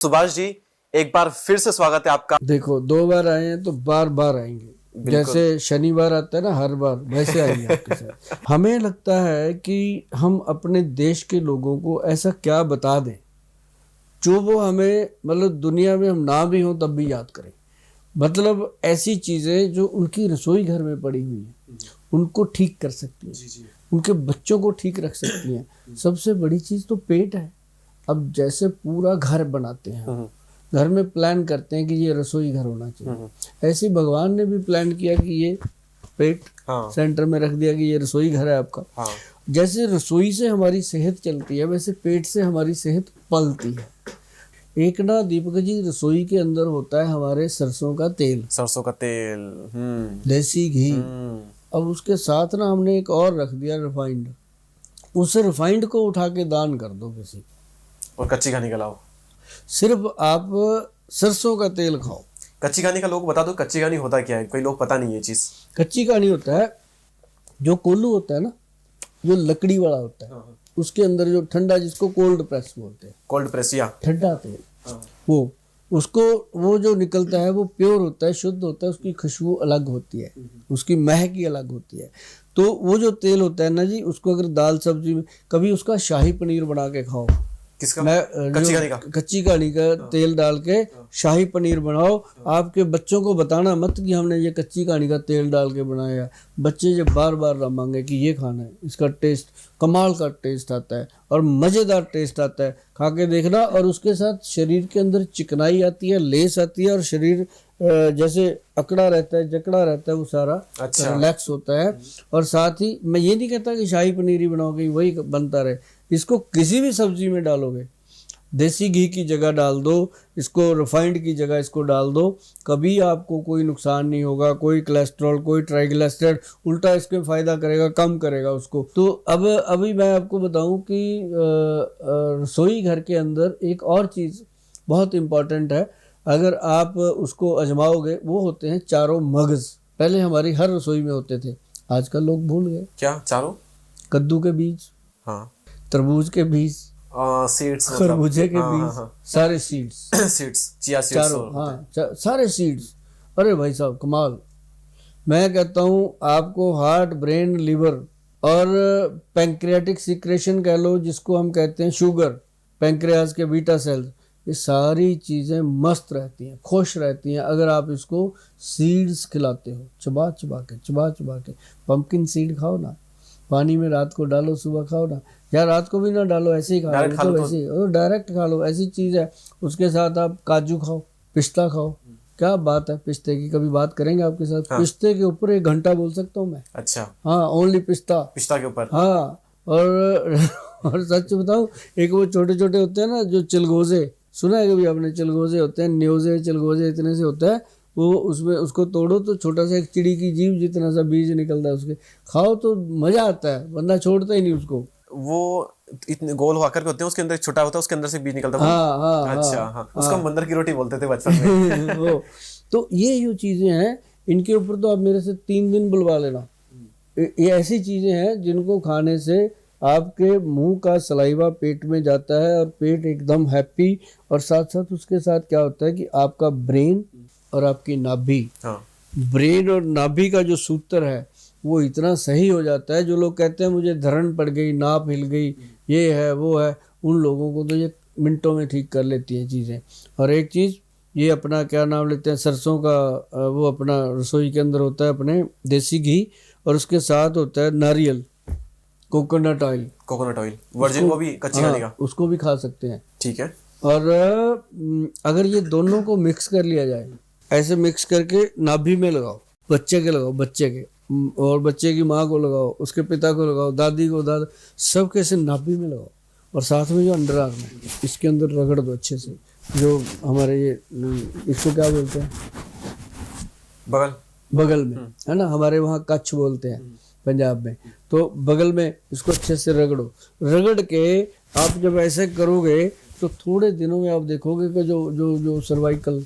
सुभाष जी, एक बार फिर से स्वागत है आपका। देखो, 2 बार आए हैं तो बार बार आएंगे। जैसे शनिवार आता है ना हर बार, वैसे आएंगे आपके साथ। हमें लगता है कि हम अपने देश के लोगों को ऐसा क्या बता दें जो वो हमें, मतलब दुनिया में हम ना भी हों तब भी याद करें। मतलब ऐसी चीजें जो उनकी रसोई घर में पड़ी हुई है, उनको ठीक कर सकती हैं, उनके बच्चों को ठीक रख सकती हैं। सबसे बड़ी चीज तो पेट है। अब जैसे पूरा घर बनाते हैं, घर में प्लान करते हैं कि ये रसोई घर होना चाहिए, ऐसे भगवान ने भी प्लान किया कि ये पेट सेंटर में रख दिया कि ये रसोई घर है आपका। जैसे रसोई से हमारी सेहत चलती है, वैसे पेट से हमारी सेहत पलती है। एक ना दीपक जी, रसोई के अंदर होता है हमारे सरसों का तेल, देसी घी। अब उसके साथ ना हमने एक और रख दिया, रिफाइंड। उस रिफाइंड को उठा के दान कर दो किसी, और कच्ची घानी का लाओ। सिर्फ आप सरसों का तेल खाओ। कच्ची घानी का लोग बता दो, कच्ची घानी होता क्या है? कोई लोग पता नहीं ये चीज। कच्ची घानी होता है जो कोल्हू होता है ना, जो लकड़ी वाला होता है, उसके अंदर जो ठंडा, जिसको कोल्ड प्रेस बोलते हैं, कोल्ड प्रेस या ठंडा तेल, वो उसको, वो जो निकलता है वो प्योर होता है, शुद्ध होता है। उसकी खुशबू अलग होती है, उसकी महक ही अलग होती है। तो वो जो तेल होता है ना जी, उसको अगर दाल सब्जी में कभी उसका शाही पनीर बना के खाओ। किसका? कच्ची घानी का तेल डाल के शाही पनीर बनाओ। आपके बच्चों को बताना मत कि हमने ये कच्ची घानी का तेल डाल के बनाया। बच्चे जब बार बार ना मांगे कि ये खाना है, इसका टेस्ट कमाल का टेस्ट आता है और मज़ेदार टेस्ट आता है, खा के देखना। और उसके साथ शरीर के अंदर चिकनाई आती है, लेस आती है, और शरीर जैसे अकड़ा रहता है, जकड़ा रहता है, वो सारा रिलैक्स होता है। और साथ ही मैं ये नहीं कहता कि शाही पनीर ही बनाओगे वही बनता रहे, इसको किसी भी सब्जी में डालोगे, देसी घी की जगह डाल दो इसको, रिफाइंड की जगह इसको डाल दो, कभी आपको कोई नुकसान नहीं होगा। कोई कोलेस्ट्रॉल, कोई ट्राइग्लिसराइड, उल्टा इसके फायदा करेगा, कम करेगा उसको। तो अब अभी मैं आपको बताऊं कि रसोई घर के अंदर एक और चीज़ बहुत इम्पॉर्टेंट है, अगर आप उसको आजमाओगे, वो होते हैं चारों मगज। पहले हमारी हर रसोई में होते थे, आजकल लोग भूल गए। क्या चारों? कद्दू के बीज, तरबूज के बीज, सीड्स, खरबूजे के बीज, सारे सीड्स सीड्स, चिया सीड्स, चारों, सारे सीड्स। अरे भाई साहब कमाल। मैं कहता हूँ आपको हार्ट, ब्रेन, लिवर और पैंक्रियाटिक सिक्रेशन कह लो, जिसको हम कहते हैं शुगर, पैंक्रियाज के बीटा सेल्स, ये सारी चीज़ें मस्त रहती हैं, खुश रहती हैं अगर आप इसको सीड्स खिलाते हो, चबा चबा के। पंपकिन सीड खाओ ना, पानी में रात को डालो, सुबह खाओ ना, या रात को भी ना डालो, ऐसे ही खा लो, तो वैसे ही डायरेक्ट खा लो, ऐसी चीज़ है। उसके साथ आप काजू खाओ, पिस्ता खाओ, क्या बात है पिस्ते की, कभी बात करेंगे आपके साथ। पिस्ते के ऊपर 1 घंटा बोल सकता हूँ मैं। अच्छा, हाँ, ओनली पिस्ता के ऊपर। हाँ, और सच बताऊँ, एक वो छोटे छोटे होते हैं ना जो चिलगोजे, सुना है कभी आपने? चिलगोजे होते हैं, न्योजे, चिलगोजे इतने से होता है वो, उसमें उसको तोड़ो तो छोटा सा एक चिड़ी की जीभ जितना सा बीज निकलता है, उसके खाओ तो मजा आता है, बंदा छोड़ता ही नहीं उसको। वो इतने गोल हुआ करके होते हैं, उसके अंदर छोटा होता है, उसके अंदर से बीज निकलता है। हाँ, अच्छा, हाँ, उसको बंदर की रोटी बोलते थे बचपन में। वो तो ये चीजें हैं, इनके ऊपर तो आप मेरे से 3 दिन बुलवा लेना। ये ऐसी चीजें हैं जिनको खाने से आपके मुंह का सलाइवा पेट में जाता है और पेट एकदम हैप्पी। और साथ साथ उसके साथ क्या होता है कि आपका ब्रेन और आपकी नाभि, ब्रेन और नाभि का जो सूत्र है वो इतना सही हो जाता है। जो लोग कहते हैं मुझे धरण पड़ गई, नाप हिल गई, ये है वो है, उन लोगों को तो ये मिनटों में ठीक कर लेती हैं चीज़ें। और एक चीज़, ये अपना क्या नाम लेते हैं, सरसों का वो अपना रसोई के अंदर होता है अपने देसी घी, और उसके साथ होता है नारियल, कोकोनट ऑयल वर्जिन, वो भी कच्ची घानी का, उसको भी खा सकते हैं। ठीक है। और अगर ये दोनों को मिक्स कर लिया जाए, ऐसे मिक्स करके नाभि में लगाओ, बच्चे के लगाओ, बच्चे के, और बच्चे की माँ को लगाओ, उसके पिता को लगाओ, दादी को, दादा, सब कैसे नाभि में लगाओ। और साथ में जो अंडर आर्म है, इसके अंदर रगड़ दो अच्छे से। जो हमारे ये, इसको क्या बोलते हैं, बगल में है ना, हमारे वहाँ कच्छ बोलते हैं पंजाब में, तो बगल में इसको अच्छे से रगड़ो। रगड़ के आप जब ऐसे करोगे तो थोड़े दिनों में आप देखोगे कि जो सर्वाइकल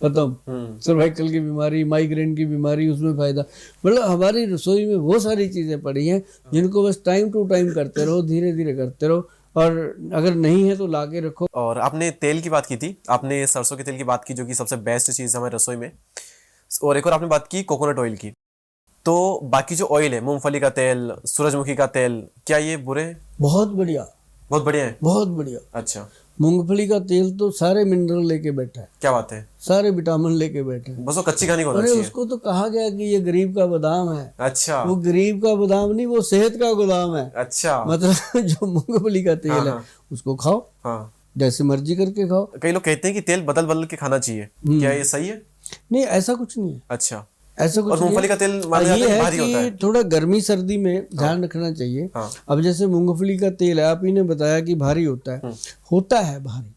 खत्म, सर्वाइकल की बीमारी, माइग्रेन की बीमारी, उसमें फायदा। मतलब हमारी रसोई में वो सारी चीज़ें पड़ी हैं जिनको बस टाइम टू टाइम करते रहो, धीरे धीरे करते रहो, और अगर नहीं है तो ला के रखो। और आपने तेल की बात की थी, आपने सरसों के तेल की बात की जो कि सबसे बेस्ट चीज़ है हमारे रसोई में, और एक और आपने बात की कोकोनट ऑयल की। तो बाकी जो ऑयल है, मूंगफली का तेल, सूरजमुखी का तेल, क्या ये बुरे हैं? बहुत बढ़िया, बहुत बढ़िया है। बहुत बढ़िया। अच्छा, मूंगफली का तेल तो सारे मिनरल लेके बैठा है, क्या बात है। सारे विटामिन लेके बैठे हैं। बस वो कच्ची खानी होना अरे चाहिए। उसको तो कहा गया कि ये गरीब का बादाम है। अच्छा वो गरीब का बादाम नहीं, वो सेहत का गोदाम है। अच्छा। मतलब जो मूंगफली का तेल है उसको खाओ, हाँ, जैसे मर्जी करके खाओ। कई लोग कहते हैं कि तेल बदल बदल के खाना चाहिए, क्या ये सही है? नहीं, ऐसा कुछ नहीं है, अच्छा। ऐसा कुछ और मूंगफली का तेल माना नहीं जाता है। है ये भारी है होता कि है। थोड़ा गर्मी सर्दी में ध्यान रखना चाहिए। अब जैसे मूंगफली का तेल है, आप ही ने बताया कि भारी होता है भारी।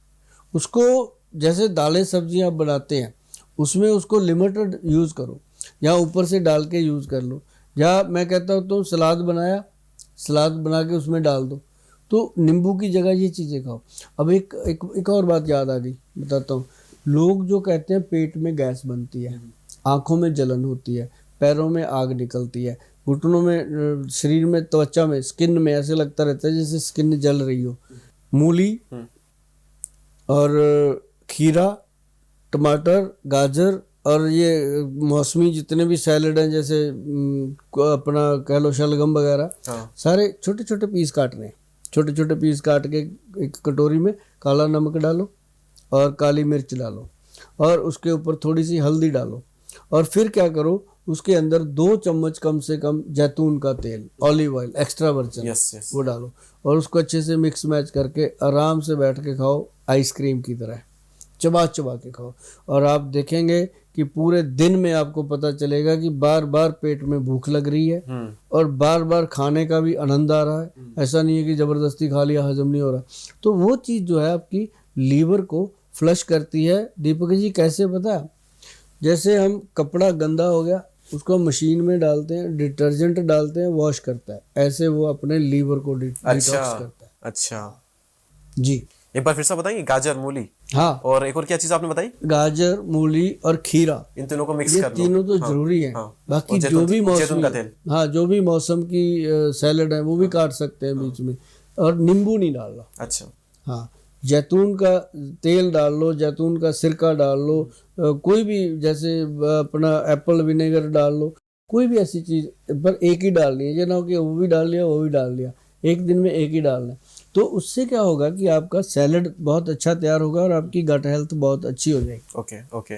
उसको जैसे दालें सब्जियां आप बनाते हैं उसमें उसको लिमिटेड यूज करो, या ऊपर से डाल के यूज कर लो, या मैं कहता हूँ तो सलाद बनाया, सलाद बना के उसमें डाल दो, तो नींबू की जगह ये चीज़ें खाओ। अब एक और बात याद आ गई, बताता हूँ। लोग जो कहते हैं पेट में गैस बनती है, आंखों में जलन होती है, पैरों में आग निकलती है, घुटनों में, शरीर में, त्वचा में, स्किन में ऐसे लगता रहता है जैसे स्किन जल रही हो। मूली और खीरा, टमाटर, गाजर और ये मौसमी जितने भी सैलड हैं, जैसे अपना कह लो शलगम वगैरह, सारे छोटे छोटे पीस काटने, छोटे छोटे पीस काट के एक कटोरी में काला नमक डालो और काली मिर्च डालो और उसके ऊपर थोड़ी सी हल्दी डालो, और फिर क्या करो, उसके अंदर 2 चम्मच कम से कम जैतून का तेल, ऑलिव ऑयल एक्स्ट्रा वर्जिन, वो डालो और उसको अच्छे से मिक्स मैच करके आराम से बैठ के खाओ, आइसक्रीम की तरह चबा चबा के खाओ। और आप देखेंगे कि पूरे दिन में आपको पता चलेगा कि बार बार पेट में भूख लग रही है और बार बार खाने का भी आनंद आ रहा है। ऐसा नहीं है कि जबरदस्ती खा लिया, हजम नहीं हो रहा। तो वो चीज़ जो है आपकी लीवर को फ्लश करती है। दीपक जी कैसे पता है? जैसे हम कपड़ा गंदा हो गया उसको मशीन में डालते हैं, डिटर्जेंट डालते हैं, वॉश करता है, ऐसे वो अपने लीवर को डिटॉक्स करता है। अच्छा जी, एक बार फिर से बताएंगे। गाजर, मूली, हाँ, और एक और क्या चीज आपने बताई? गाजर, मूली और खीरा, इन तीनों को मिक्स ये कर लो। तीनों तो जरूरी है। बाकी जो भी मौसम का तेल, हाँ, जो भी मौसम की सैलड है वो भी काट सकते हैं बीच में, और नींबू नहीं डालना। अच्छा, हाँ, जैतून का तेल डाल लो, जैतून का सिरका डाल लो, कोई भी, जैसे अपना एप्पल विनेगर डाल लो, कोई भी ऐसी चीज, पर एक ही डालनी है, ये ना हो कि वो भी डाल लिया वो भी डाल लिया, एक दिन में एक ही डालना है। तो उससे क्या होगा कि आपका सैलड बहुत अच्छा तैयार होगा और आपकी गट हेल्थ बहुत अच्छी हो जाएगी। Okay okay.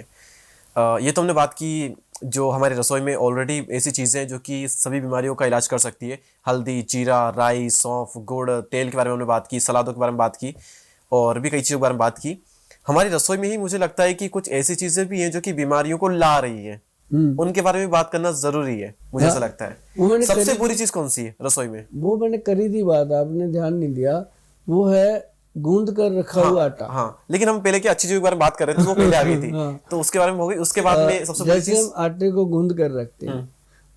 ये तो हमने बात की जो हमारे रसोई में ऑलरेडी ऐसी चीज़ें हैं जो कि सभी बीमारियों का इलाज कर सकती है। हल्दी, जीरा, राई, सौंफ, गुड़, तेल के बारे में हमने बात की, सलादों के बारे में बात की, और भी कई चीज़ों के बारे में बात की। हमारी रसोई में ही मुझे लगता है कि कुछ ऐसी चीज़ें भी हैं जो कि बीमारियों को ला रही है, उनके बारे में बात करना जरूरी है, मुझे ऐसा लगता है। सबसे बुरी चीज कौन सी है रसोई में? वो मैंने करी थी बात, आपने ध्यान नहीं दिया। वो है गूंद कर रखा हुआ आटा। हाँ, लेकिन हम पहले की अच्छी चीजों के बारे में बात कर रहे थे, वो पहले आ गई थी। तो उसके बारे में हो गई। उसके बाद में सबसे बुरी जैसे चीज, हम आटे को गूंद कर रखते हैं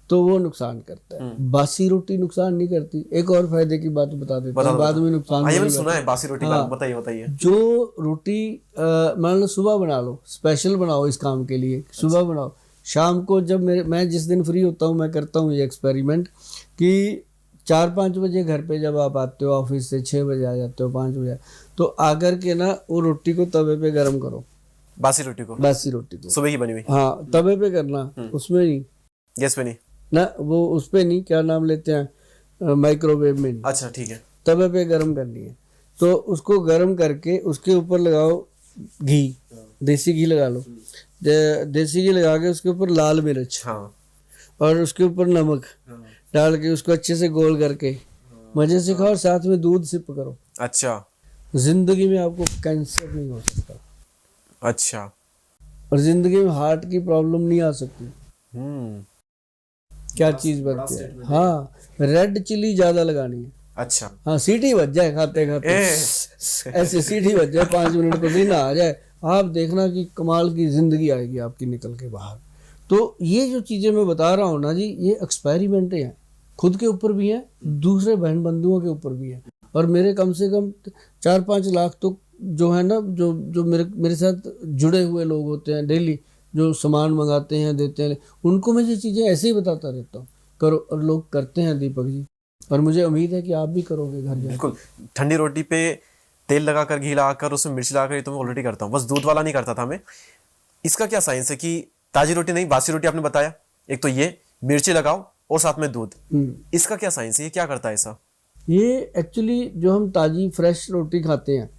तो वो नुकसान करता है। बासी रोटी नुकसान नहीं करती। एक और फायदे की बात बता देता हूँ, बाद में नुकसान। मैंने सुना है बासी रोटी का, बताइए बताइए। जो रोटी मान लो सुबह बना लो, स्पेशल बनाओ इस काम के लिए, सुबह बनाओ, शाम को जब मैं जिस दिन फ्री होता हूँ मैं करता हूँ ये एक्सपेरिमेंट कि 4-5 बजे घर पे जब आप आते हो ऑफिस से, 6 बजे आ जाते हो, 5 बजे, तो आकर के ना वो रोटी को तवे पे गर्म करो, बासी रोटी को, बासी रोटी को, सुबह की बनी हुई। हाँ, तवे पे करना, उसमें नहीं, गैस पे नहीं ना, वो उस पे नहीं, क्या नाम लेते हैं, माइक्रोवेव में नहीं। अच्छा ठीक है। तवे पे गर्म करनी है, तो उसको गर्म करके उसके ऊपर लगाओ घी, देसी घी लगा लो, देसी घी लगा के उसके ऊपर लाल मिर्च, हाँ, और उसके ऊपर नमक डाल के उसको अच्छे से गोल करके मजे से खाओ, और साथ में दूध सिप करो। अच्छा, जिंदगी में आपको कैंसर नहीं हो सकता, अच्छा, और जिंदगी में हार्ट की प्रॉब्लम नहीं आ सकती। क्या चीज बनती है? हाँ, रेड चिली ज्यादा लगानी है। अच्छा, हाँ, सीटी बज जाए खाते खाते, ऐसे सीटी बज जाए, 5 मिनट पसीना आ जाए, आप देखना कि कमाल की जिंदगी आएगी आपकी निकल के बाहर। तो ये जो चीजें मैं बता रहा हूँ ना जी, ये एक्सपेरिमेंट हैं, खुद के ऊपर भी हैं, दूसरे बहन बंधुओं के ऊपर भी हैं, और मेरे कम से कम 4-5 लाख तो जो है ना, जो मेरे साथ जुड़े हुए लोग होते हैं, डेली जो सामान मंगाते हैं, देते हैं, उनको मैं ये चीज़ें ऐसे ही बताता रहता हूँ, करो, और लोग करते हैं दीपक जी। और मुझे उम्मीद है कि आप भी करोगे घर जाकर। बिल्कुल, ठंडी रोटी पे तेल लगाकर, घी लगाकर, उसमें मिर्च लगाकर, ये तो मैं ऑलरेडी करता हूँ, बस दूध वाला नहीं करता था मैं। इसका क्या साइंस है कि ताजी रोटी नहीं, बासी रोटी आपने बताया, एक तो ये मिर्ची लगाओ और साथ में दूध, इसका क्या साइंस है, ये क्या करता है ऐसा? ये एक्चुअली जो हम ताजी फ्रेश रोटी खाते हैं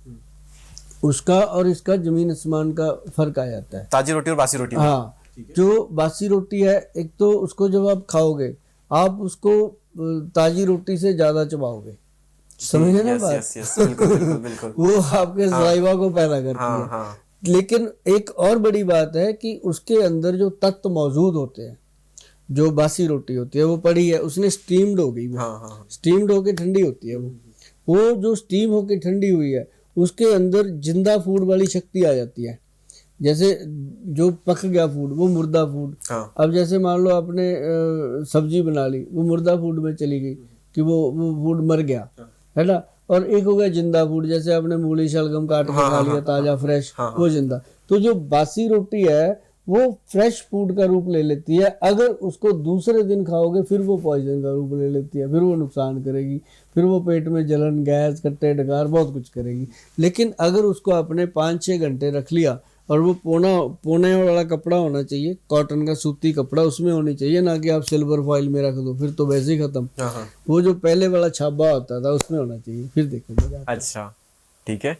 उसका और इसका जमीन आसमान का फर्क आ जाता है। ताजी रोटी और बासी रोटी में? हाँ, जो बासी रोटी है, एक तो उसको जब आप खाओगे आप उसको ताजी रोटी से ज्यादा चबाओगे, समझे ना बात? यस यस, बिल्कुल बिल्कुल बिल्कुल। वो आपके सलाइवा को पैदा करती हाँ है। हाँ, लेकिन एक और बड़ी बात है कि उसके अंदर जो तत्व मौजूद होते हैं, जो बासी रोटी होती है वो पड़ी है, उसने स्टीम्ड हो गई, वो हाँ हाँ, स्टीम्ड होके ठंडी होती है, वो जो स्टीम होके ठंडी हुई है उसके अंदर जिंदा फूड वाली शक्ति आ जाती है। जैसे जो पक गया फूड वो मुर्दा फूड, हाँ अब जैसे मान लो आपने सब्जी बना ली, वो मुर्दा फूड में चली गई कि वो फूड मर गया, है ना। और एक हो गया जिंदा फूड, जैसे आपने मूली शलगम काट के खा लिया ताजा फ्रेश, वो जिंदा। तो जो बासी रोटी है वो फ्रेश फूड का रूप ले लेती है, अगर उसको दूसरे दिन खाओगे फिर वो पॉइजन का रूप ले लेती है, फिर वो नुकसान करेगी, फिर वो पेट में जलन, गैस, कट्टे डकार बहुत कुछ करेगी। लेकिन अगर उसको आपने 5-6 घंटे रख लिया, और वो पोने वाला कपड़ा होना चाहिए, कॉटन का सूती कपड़ा, उसमें होनी चाहिए, ना कि आप सिल्वर फॉइल में रख दो, फिर तो वैसे ही खत्म। हाँ, वो जो पहले वाला छाबा होता था उसमें होना चाहिए, फिर देखो मजा आता है। अच्छा ठीक है।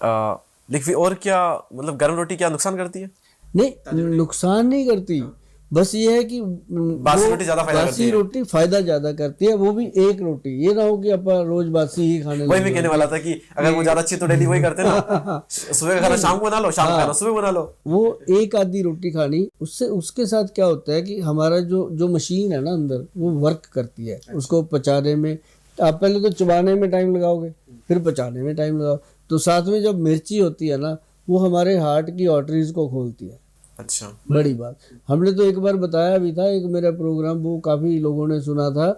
लेकिन फिर और क्या, मतलब गर्म रोटी क्या नुकसान करती है? नहीं, नुकसान नहीं करती, बस ये है कि बासी रोटी ज्यादा फायदा करती बासी है। रोटी फायदा ज्यादा करती है, वो भी एक रोटी, ये ना हो कि अपन रोज बासी ही खाने वही लगे। मैं कहने वाला था कि अगर वो ज्यादा अच्छी तो डेली वही करते ना, सुबह का खाना शाम को बना लो, शाम का खाना सुबह बना लो। वो एक आधी रोटी खानी, उससे उसके साथ क्या होता है कि हमारा जो मशीन है ना अंदर, वो वर्क करती है उसको पचाने में। आप पहले तो चबाने में टाइम लगाओगे, फिर पचाने में टाइम लगाओ, तो साथ में जब मिर्ची होती है ना, वो हमारे हार्ट की आर्टरीज को खोलती है। अच्छा, बड़ी बात, हमने तो एक बार बताया भी था, एक मेरा प्रोग्राम वो काफ़ी लोगों ने सुना था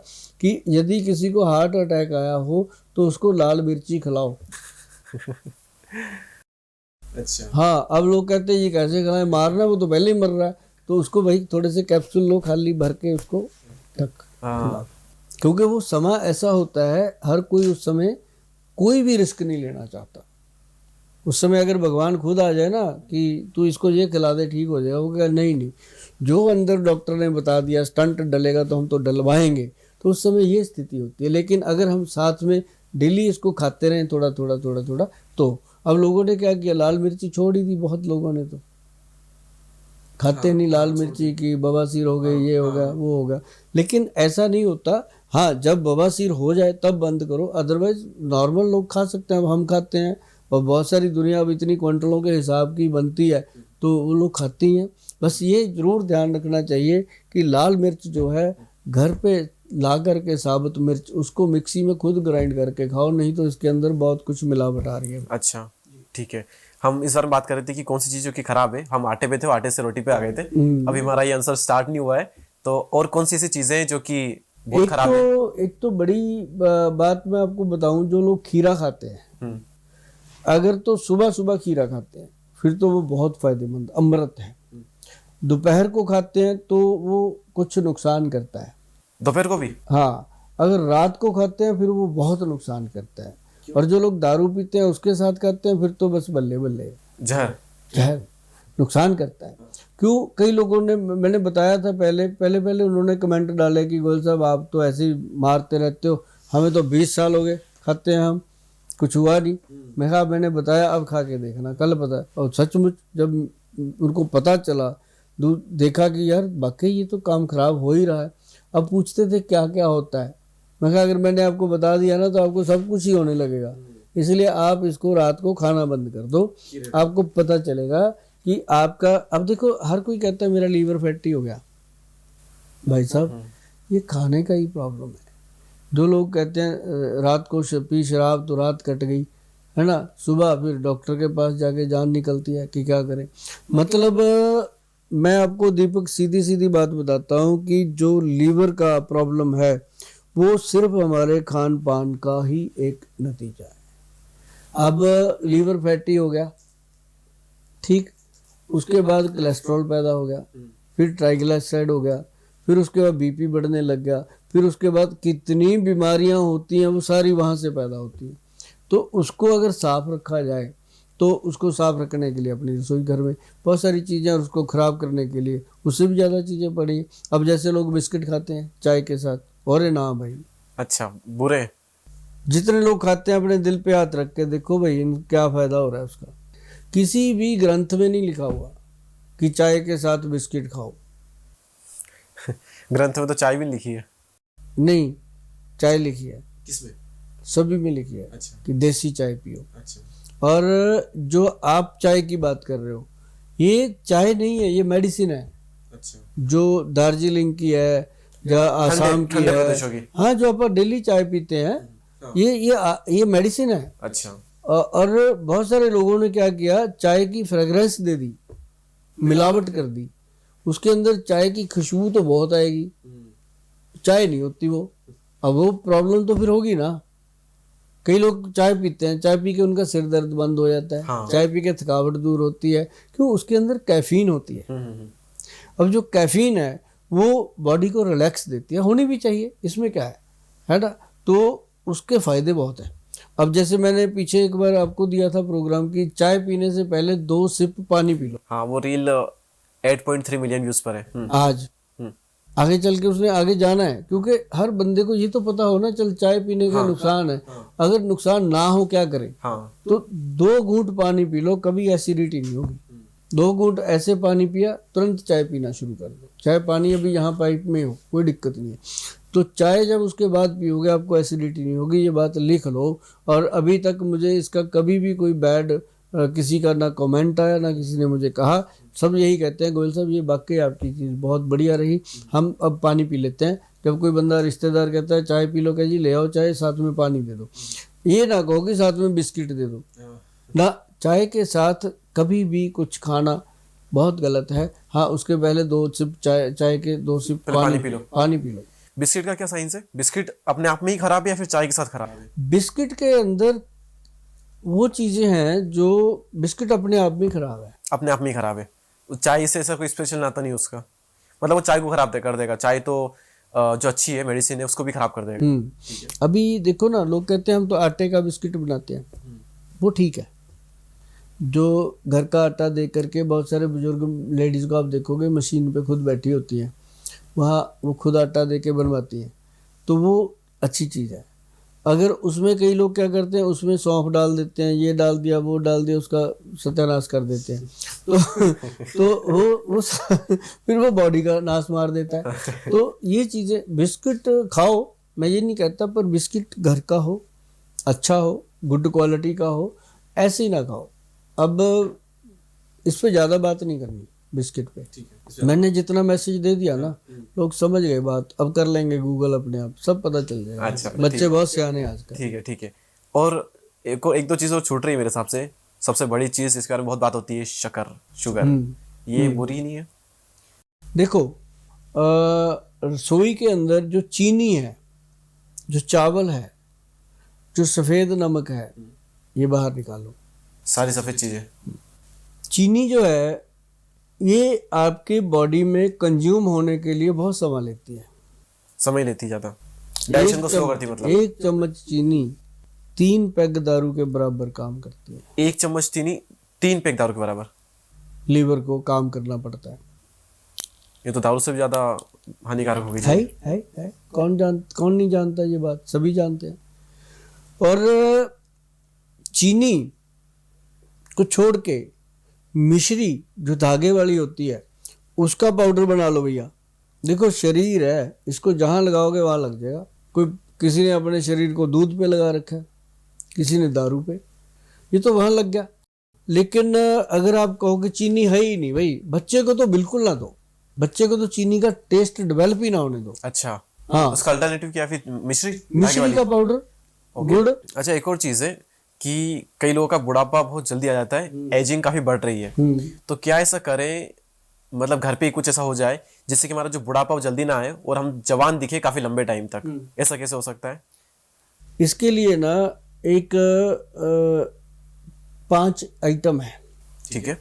कि यदि किसी को हार्ट अटैक आया हो तो उसको लाल मिर्ची खिलाओ। अच्छा, हाँ, अब लोग कहते हैं ये कैसे खिलाएं, मारना, वो तो पहले ही मर रहा है, तो उसको भाई थोड़े से कैप्सूल लो खाली भर के, उसको टक खिलाओ। क्योंकि वो समय ऐसा होता है, हर कोई उस समय कोई भी रिस्क नहीं लेना चाहता। उस समय अगर भगवान खुद आ जाए ना कि तू इसको ये खिला दे ठीक हो जाएगा, वो कहे नहीं, जो अंदर डॉक्टर ने बता दिया स्टंट डलेगा तो हम तो डलवाएंगे, तो उस समय ये स्थिति होती है। लेकिन अगर हम साथ में डेली इसको खाते रहें थोड़ा थोड़ा थोड़ा थोड़ा, तो अब लोगों ने क्या किया, लाल मिर्ची छोड़ ही दी, बहुत लोगों ने तो खाते नहीं लाल मिर्ची की, बवासीर हो गई, ये हो गया, वो हो गया। लेकिन ऐसा नहीं होता, हाँ जब बवासीर हो जाए तब बंद करो, अदरवाइज नॉर्मल लोग खा सकते हैं। अब हम खाते हैं और बहुत सारी दुनिया अब इतनी क्विंटलों के हिसाब की बनती है तो वो लोग खाती हैं। बस ये जरूर ध्यान रखना चाहिए कि लाल मिर्च जो है घर पे ला करके साबुत मिर्च, उसको मिक्सी में खुद ग्राइंड करके खाओ, नहीं तो इसके अंदर बहुत कुछ मिलावट आ रही है। अच्छा ठीक है। हम इस बार बात कर रहे थे कि कौन सी चीज जो कि खराब है, हम आटे पे थे, आटे से रोटी पे आ गए थे। अभी हमारा ये आंसर स्टार्ट नहीं हुआ है, तो और कौन सी ऐसी चीजें हैं जो कि बहुत खराब है? एक तो बड़ी बात मैं आपको बताऊं, जो लोग खीरा खाते हैं, अगर तो सुबह सुबह खीरा खाते हैं फिर तो वो बहुत फायदेमंद अमृत है। दोपहर को खाते हैं तो वो कुछ नुकसान करता है, दोपहर को भी? हाँ, अगर रात को खाते हैं फिर वो बहुत नुकसान करता है। और जो लोग दारू पीते हैं उसके साथ खाते हैं फिर तो बस बल्ले बल्ले, जहर नुकसान करता है। क्यों, कई लोगों ने, मैंने बताया था पहले उन्होंने कमेंट डाले कि गोयल साहब आप तो ऐसे ही मारते रहते हो, हमें तो 20 साल हो गए खाते हैं, हम कुछ हुआ नहीं। मैंने बताया अब खा के देखना, कल पता। और सचमुच जब उनको पता चला, देखा कि यार वाकई ये तो काम खराब हो ही रहा है। अब पूछते थे क्या क्या होता है, अगर मैंने आपको बता दिया ना तो आपको सब कुछ ही होने लगेगा। इसलिए आप इसको रात को खाना बंद कर दो, आपको पता चलेगा कि आपका, अब देखो हर कोई कहता है मेरा लीवर फैटी हो गया, भाई साहब ये खाने का ही प्रॉब्लम है। जो लोग कहते हैं रात को पी शराब तो रात कट गई, है ना, सुबह फिर डॉक्टर के पास जाके जान निकलती है कि क्या करें। मतलब मैं आपको दीपक सीधी सीधी बात बताता हूँ कि जो लीवर का प्रॉब्लम है वो सिर्फ हमारे खान पान का ही एक नतीजा है। अब लीवर फैटी हो गया, ठीक, उसके बाद कोलेस्ट्रॉल पैदा हो गया, फिर ट्राइग्लिसराइड हो गया, फिर उसके बाद बीपी बढ़ने लग गया, फिर उसके बाद कितनी बीमारियां होती हैं वो सारी वहाँ से पैदा होती हैं। तो उसको अगर साफ रखा जाए तो उसको साफ रखने के लिए अपनी रसोई घर में बहुत सारी चीज़ें, और उसको ख़राब करने के लिए उससे भी ज़्यादा चीज़ें पड़ी हैं। अब जैसे लोग बिस्किट खाते हैं चाय के साथ, और ना भाई, अच्छा बुरे। जितने लोग खाते हैं अपने दिल पे हाथ रख के देखो भाई क्या फ़ायदा हो रहा है उसका। किसी भी ग्रंथ में नहीं लिखा हुआ कि चाय के साथ बिस्किट खाओ। ग्रंथ में तो चाय भी लिखी है। नहीं, चाय लिखी है, किसमें? सभी में लिखी है। अच्छा। कि देसी चाय पियो। अच्छा। और जो आप चाय की बात कर रहे हो, ये चाय नहीं है, ये मेडिसिन है। अच्छा। जो दार्जिलिंग की है या आसाम की ठंडे है, प्रदेशों की। हाँ, जो अपन डेली चाय पीते हैं, ये मेडिसिन है। अच्छा। और बहुत सारे लोगों ने क्या किया, चाय की फ्रेग्रेंस दे दी, मिलावट कर दी। उसके अंदर चाय की खुशबू तो बहुत आएगी, चाय नहीं होती वो। अब वो प्रॉब्लम तो फिर होगी ना। कई लोग चाय पीते हैं, चाय पी के उनका सिर दर्द बंद हो जाता है। हाँ। चाय पी के थकावट दूर होती है, क्यों? उसके अंदर कैफीन होती है। अब जो कैफीन है वो बॉडी को रिलैक्स देती है, होनी भी चाहिए, इसमें क्या है ना। तो उसके फायदे बहुत हैं। अब जैसे मैंने पीछे एक बार आपको दिया था प्रोग्राम की, चाय पीने से पहले 2 सिप पानी पी लो। हाँ, वो रील 8.3 मिलियन व्यूज पर है। आज आगे चल के उसने आगे जाना है, क्योंकि हर बंदे को ये तो पता हो ना, चल चाय पीने का नुकसान है। अगर नुकसान ना हो क्या करें? हाँ। तो 2 घूंट पानी पी लो, कभी एसिडिटी नहीं होगी। 2 घूंट ऐसे पानी पिया, तुरंत चाय पीना शुरू कर दो। चाहे पानी अभी यहाँ पाइप में हो, कोई दिक्कत नहीं है। तो चाय जब उसके बाद पियोगे आपको एसिडिटी नहीं होगी, ये बात लिख लो। और अभी तक मुझे इसका कभी भी कोई बैड किसी का ना कमेंट आया, ना किसी ने मुझे कहा। सब यही कहते हैं, गोयल साहब ये वाकई आपकी चीज़ बहुत बढ़िया रही, हम अब पानी पी लेते हैं। जब कोई बंदा रिश्तेदार कहता है चाय पी लो, कह जी ले आओ चाय, साथ में पानी दे दो। ये ना कहो कि साथ में बिस्किट दे दो ना। चाय के साथ कभी भी कुछ खाना बहुत गलत है। हाँ, उसके पहले 2 सिप चाय के 2 सिप पानी पी लो। बिस्किट का क्या साइंस है? बिस्किट अपने आप में ही खराब है या फिर चाय के साथ खराब है? बिस्किट के अंदर वो चीज़ें हैं जो, बिस्किट अपने आप में खराब है। अपने आप में ही खराब है। चाय से ऐसा कोई स्पेशल नाता नहीं उसका, मतलब वो चाय को खराब कर देगा। चाय तो जो अच्छी है, मेडिसिन है, उसको भी खराब कर देगा। अभी देखो ना, लोग कहते हैं हम तो आटे का बिस्किट बनाते हैं, वो ठीक है। जो घर का आटा दे करके, बहुत सारे बुजुर्ग लेडीज़ को आप देखोगे मशीन पे खुद बैठी होती हैं, वहाँ वो खुद आटा दे के बनवाती हैं, तो वो अच्छी चीज़ है। अगर उसमें कई लोग क्या करते हैं, उसमें सौंफ डाल देते हैं, ये डाल दिया वो डाल दिया, उसका सत्यानाश कर देते हैं। तो वो फिर वो बॉडी का नाश मार देता है। तो ये चीज़ें, बिस्किट खाओ, मैं ये नहीं कहता, पर बिस्किट घर का हो, अच्छा हो, गुड क्वालिटी का हो, ऐसे ही ना खाओ। अब इस पे ज़्यादा बात नहीं करनी बिस्किट पे। मैंने जितना मैसेज दे दिया ना, लोग समझ गए बात। अब कर लेंगे गूगल अपने आप, सब पता चल जाएगा। अच्छा, बच्चे बहुत सियाने आजकल। ठीक है। और एक दो चीज़ और छूट रही है मेरे हिसाब से। सबसे बड़ी चीज़ इसके बारे में बहुत बात होती है, शक्कर, शुगर। ये बुरी नहीं है? देखो, रसोई के अंदर जो चीनी है, जो चावल है, जो सफ़ेद नमक है, ये बाहर निकालो। सारी सफ़ेद चीज़ें। चीनी जो है ये आपकी बॉडी में कंज्यूम होने के लिए बहुत समय लेती है, समय लेती ज़्यादा, डाइजेशन को स्लो करती है। मतलब 1 चम्मच चीनी 3 पैग दारू के बराबर काम करती है। 1 चम्मच चीनी 3 पैक दारू के बराबर लीवर को काम करना पड़ता है। ये तो दारू से भी ज़्यादा हानिकारक होगी। है। कौन नहीं जानता ये बात, सभी जानते हैं। और चीनी को छोड़ के मिश्री जो धागे वाली होती है, उसका पाउडर बना लो भैया। देखो शरीर है, इसको जहाँ लगाओगे वहाँ लग जाएगा। किसी ने अपने शरीर को दूध पे लगा रखा है, किसी ने दारू पे, ये तो वहाँ लग गया। लेकिन अगर आप कहो कि चीनी है ही नहीं, भाई बच्चे को तो बिल्कुल ना दो, बच्चे को तो चीनी का टेस्ट डेवलप ही ना होने दो। अच्छा, हाँ, उसका अल्टरनेटिव क्या? फिर मिश्री का पाउडर, गुड़। अच्छा, एक और चीज़ है कि कई लोगों का बुढ़ापा बहुत जल्दी आ जाता है, एजिंग काफी बढ़ रही है। तो क्या ऐसा करें, मतलब घर पे ही कुछ ऐसा हो जाए जिससे कि हमारा जो बुढ़ापा वो जल्दी ना आए और हम जवान दिखे काफी लंबे टाइम तक? ऐसा कैसे हो सकता है? इसके लिए ना एक 5 आइटम है, ठीक है,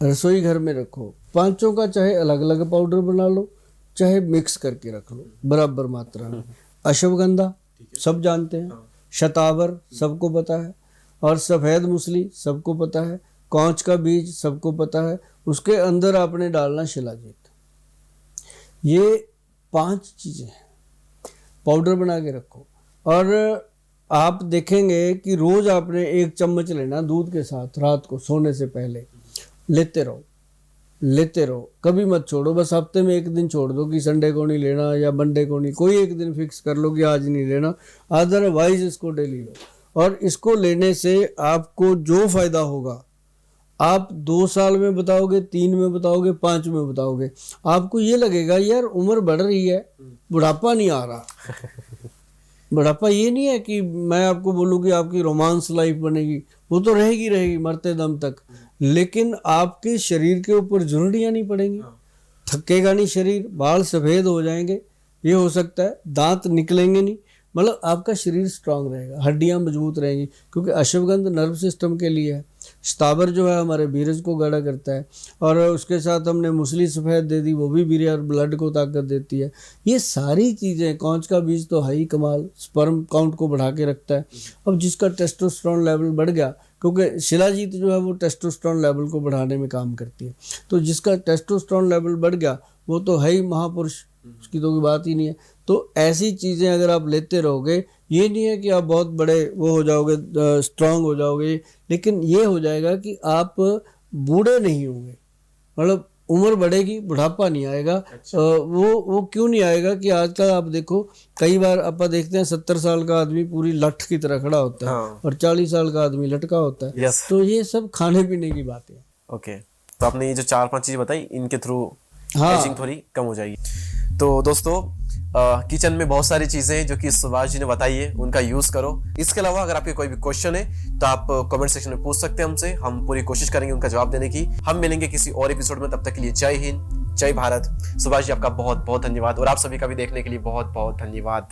रसोई घर में रखो। 5 का चाहे अलग अलग पाउडर बना लो, चाहे मिक्स करके रख लो बराबर मात्रा में। अश्वगंधा सब जानते हैं, शतावर सबको पता है, और सफ़ेद मूसली सबको पता है, कौच का बीज सबको पता है, उसके अंदर आपने डालना शिलाजीत। ये 5 चीज़ें हैं, पाउडर बना के रखो। और आप देखेंगे कि रोज़ आपने 1 चम्मच लेना दूध के साथ, रात को सोने से पहले लेते रहो, कभी मत छोड़ो। बस हफ्ते में 1 दिन छोड़ दो कि संडे को नहीं लेना या मंडे को नहीं, कोई एक दिन फिक्स कर लो कि आज नहीं लेना, अदरवाइज इसको डेली लो। और इसको लेने से आपको जो फ़ायदा होगा, आप 2 साल में बताओगे, 3 में बताओगे, 5 में बताओगे, आपको ये लगेगा यार उम्र बढ़ रही है, बुढ़ापा नहीं आ रहा। बुढ़ापा ये नहीं है कि मैं आपको बोलूँ कि आपकी रोमांस लाइफ बनेगी, वो तो रहेगी मरते दम तक, लेकिन आपके शरीर के ऊपर झुर्रियाँ नहीं पड़ेंगी, थकेगा नहीं शरीर, बाल सफ़ेद हो जाएंगे, ये हो सकता है, दांत निकलेंगे नहीं, मतलब आपका शरीर स्ट्रांग रहेगा, हड्डियां मजबूत रहेंगी, क्योंकि अश्वगंध नर्व सिस्टम के लिए है। शतावर जो है हमारे बीरज को गाढ़ा करता है, और उसके साथ हमने मूसली सफ़ेद दे दी, वो भी बीरज और ब्लड को ताकत देती है। ये सारी चीज़ें, कौच का बीज तो है ही कमाल, स्पर्म काउंट को बढ़ा के रखता है। अब जिसका टेस्टोस्टेरोन लेवल बढ़ गया, क्योंकि शिलाजीत जो है वो टेस्टोस्टेरोन लेवल को बढ़ाने में काम करती है, तो जिसका टेस्टोस्टेरोन लेवल बढ़ गया वो तो है ही महापुरुष, उसकी तो कोई बात ही नहीं है। तो ऐसी चीज़ें अगर आप लेते रहोगे, ये नहीं है कि आप बहुत बड़े वो हो जाओगे, स्ट्रांग हो जाओगे, लेकिन ये हो जाएगा कि आप बूढ़े नहीं होंगे, मतलब उम्र बढ़ेगी, बुढ़ापा नहीं आएगा। अच्छा। वो क्यों नहीं आएगा कि आजकल आप देखो, कई बार आप देखते हैं 70 साल का आदमी पूरी लठ की तरह खड़ा होता है, हाँ। और 40 साल का आदमी लटका होता है। यस। तो ये सब खाने पीने की बातें हैं। ओके, तो आपने ये जो 4-5 चीज़ें बताई, इनके थ्रू हाँ। एजिंग थोड़ी कम हो जाएगी। तो दोस्तों, किचन में बहुत सारी चीज़ें हैं जो कि सुभाष जी ने बताई है, उनका यूज़ करो। इसके अलावा अगर आपके कोई भी क्वेश्चन है तो आप कमेंट सेक्शन में पूछ सकते हैं हमसे, हम पूरी कोशिश करेंगे उनका जवाब देने की। हम मिलेंगे किसी और एपिसोड में, तब तक के लिए जय हिंद, जय भारत। सुभाष जी आपका बहुत बहुत धन्यवाद, और आप सभी का भी देखने के लिए बहुत बहुत धन्यवाद।